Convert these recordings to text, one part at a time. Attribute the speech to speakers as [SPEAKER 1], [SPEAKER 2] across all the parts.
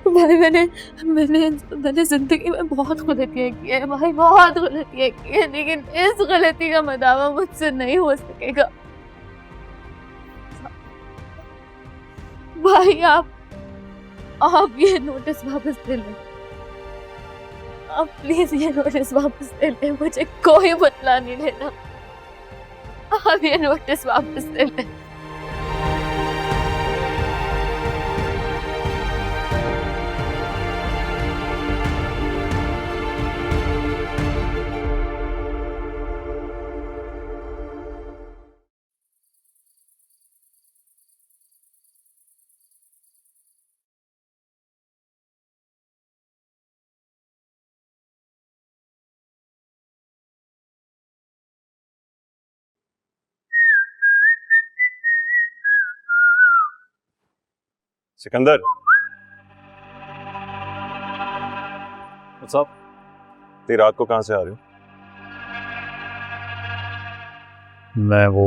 [SPEAKER 1] भाई मैंने जिंदगी में बहुत गलतियाँ की है भाई, बहुत गलतियाँ की है, लेकिन इस गलती का मदावा मुझसे नहीं हो सकेगा। भाई आप ये नोटिस वापस ले लें, आप प्लीज ये नोटिस वापस ले लें, मुझे कोई बदला नहीं लेना, आप ये नोटिस वापस ले लें।
[SPEAKER 2] सिकंदर, साहब, इतनी रात को कहां से आ रहे हो?
[SPEAKER 3] मैं वो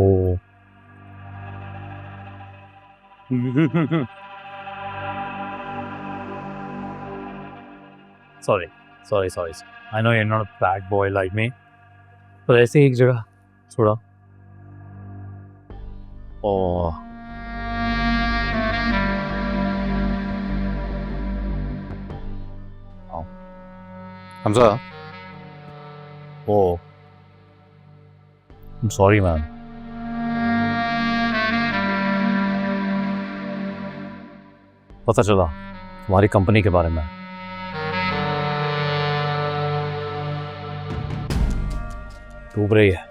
[SPEAKER 3] sorry I know you are not a bad boy like me, पर ऐसे एक जगह थोड़ा ओ
[SPEAKER 4] हमजा,
[SPEAKER 3] ओ सॉरी मैम। पता चला तुम्हारी कंपनी के बारे में। डूब रही है।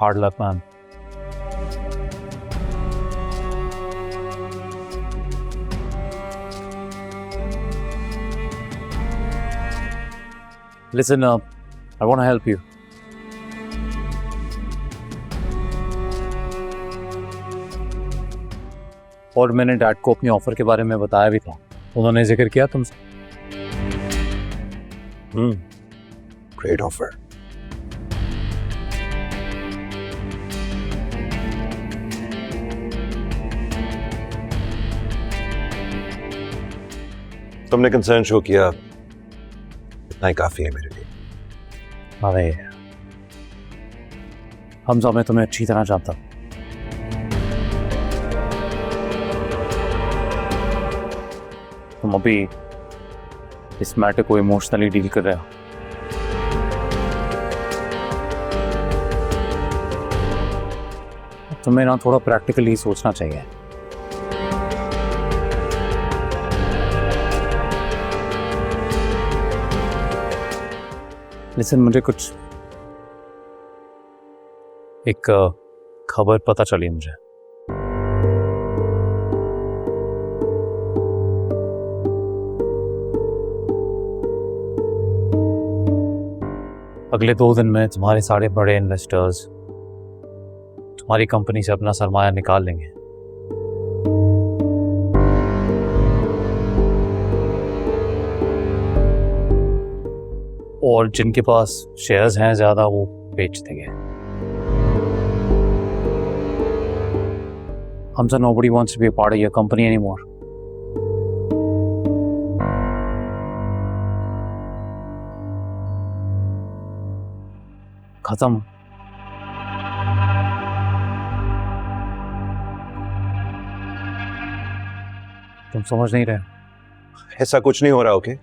[SPEAKER 3] Hard luck ma'am. Listen up, I want to help you. और मैंने डैड को अपनी ऑफर के बारे में बताया भी था, उन्होंने जिक्र किया तुमसे?
[SPEAKER 2] Great offer. तुमने कंसर्न शो किया, इतना ही काफी है मेरे लिए।
[SPEAKER 3] अरे हमजा, मैं तुम्हें अच्छी तरह जानता हूं। तुम अभी इस मैटर को इमोशनली डील कर रहे हो। तुम्हें ना थोड़ा प्रैक्टिकली सोचना चाहिए। लिसन, मुझे कुछ एक खबर पता चली मुझे। अगले 2 दिन में तुम्हारे सारे बड़े इन्वेस्टर्स तुम्हारी कंपनी से अपना सरमाया निकाल लेंगे। और जिनके पास शेयर्स हैं ज़्यादा, वो बेच देंगे। Hamza, nobody wants to be a part of your company anymore. खत्म। तुम समझ नहीं रहे।
[SPEAKER 2] ऐसा कुछ नहीं हो रहा, ओके?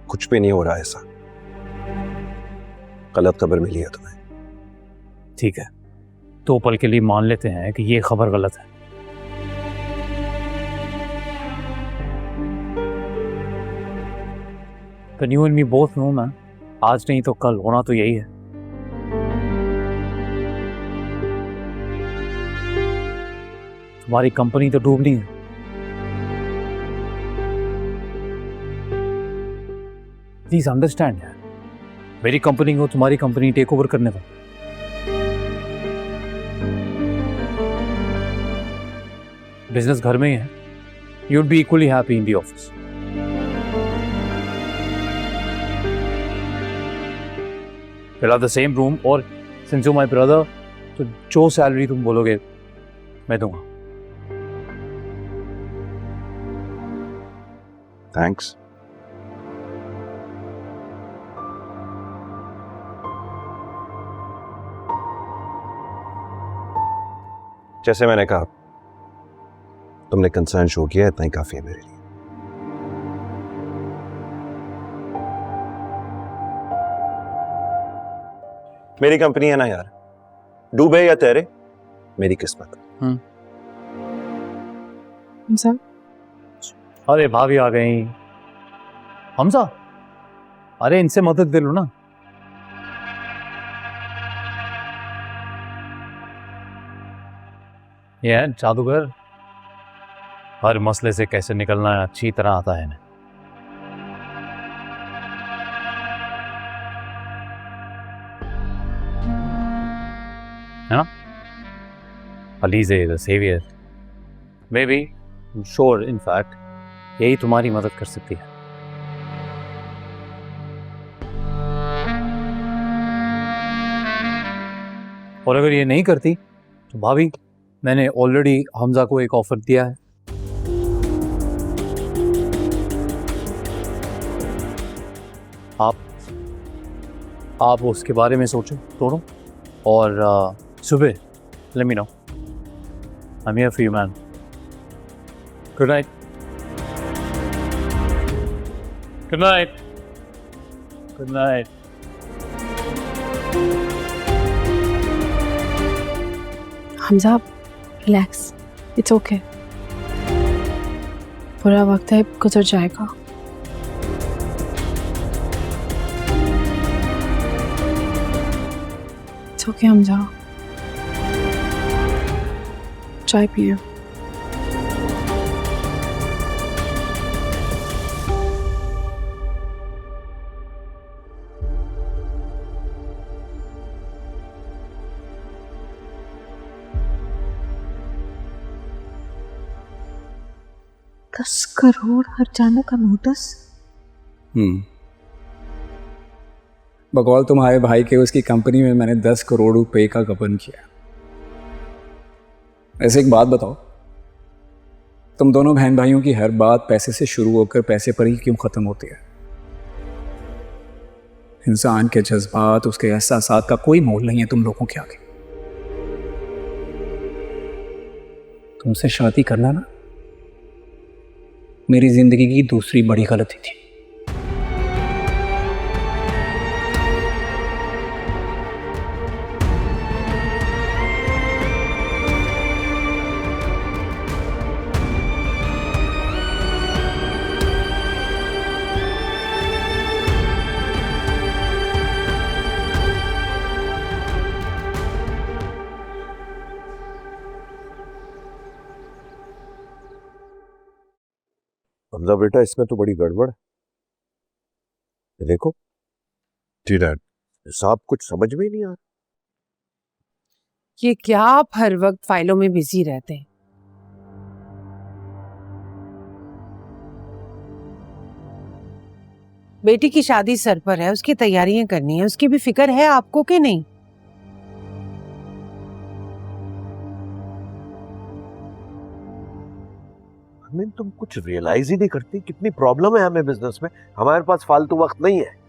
[SPEAKER 2] कुछ भी नहीं हो रहा ऐसा। गलत खबर मिली है तुम्हें।
[SPEAKER 3] ठीक है, 2 पल के लिए मान लेते हैं कि ये खबर गलत है। But you and me both know man, आज नहीं तो कल होना तो यही है। तुम्हारी कंपनी तो डूबनी है। प्लीज अंडरस्टैंड यार, मेरी कंपनी को तुम्हारी कंपनी टेक ओवर करने दो। बिजनेस घर में ही है। You would be equally happy in the office. We'll have the same room, or since you're my brother, तो जो सैलरी तुम बोलोगे मैं दूंगा।
[SPEAKER 2] थैंक्स। जैसे मैंने कहा, तुमने कंसर्न शो किया, इतना ही काफी है मेरे लिए। मेरी कंपनी है ना यार, डूबे या तैरे मेरी किस्मत।
[SPEAKER 1] हमजा,
[SPEAKER 3] अरे भाभी आ गई। हमजा, अरे इनसे मदद ले लो ना। ये है जादूगर, हर मसले से कैसे निकलना है अच्छी तरह आता है इन्हें। है ना? Alizeh the saviour, maybe, sure, in fact यही तुम्हारी मदद कर सकती है। और अगर ये नहीं करती तो भाभी, मैंने ऑलरेडी हमजा को एक ऑफर दिया है। आप उसके बारे में सोचो थोड़ा, और सुबह let me know. I am here for you man. Good night. Good night. Good night.
[SPEAKER 1] Hamza, relax, it's okay. बुरा वक्त है, गुजर जाएगा। इट्स ओके हमजा, चाय पिए।
[SPEAKER 5] $10 करोड़ हर्जाना का नोटिस।
[SPEAKER 6] बकौल तुम्हारे भाई के उसकी कंपनी में मैंने 10 करोड़ रुपए का गबन किया। ऐसे एक बात बताओ, तुम दोनों बहन भाइयों की हर बात पैसे से शुरू होकर पैसे पर ही क्यों खत्म होती है? इंसान के जज्बात, उसके एहसासात का कोई मोल नहीं है तुम लोगों के आगे। तुमसे शादी करना ना मेरी जिंदगी की दूसरी बड़ी गलती थी।
[SPEAKER 2] हमजा बेटा, इसमें तो बड़ी गड़बड़ है। देखो जी डैड, साहब कुछ समझ में ही नहीं आ रहा।
[SPEAKER 5] ये क्या आप हर वक्त फाइलों में बिजी रहते हैं? बेटी की शादी सर पर है, उसकी तैयारियां करनी है, उसकी भी फिक्र है आपको कि नहीं?
[SPEAKER 2] तुम कुछ रियलाइज ही नहीं करती कितनी प्रॉब्लम है हमें बिजनेस में। हमारे पास फालतू वक्त नहीं है।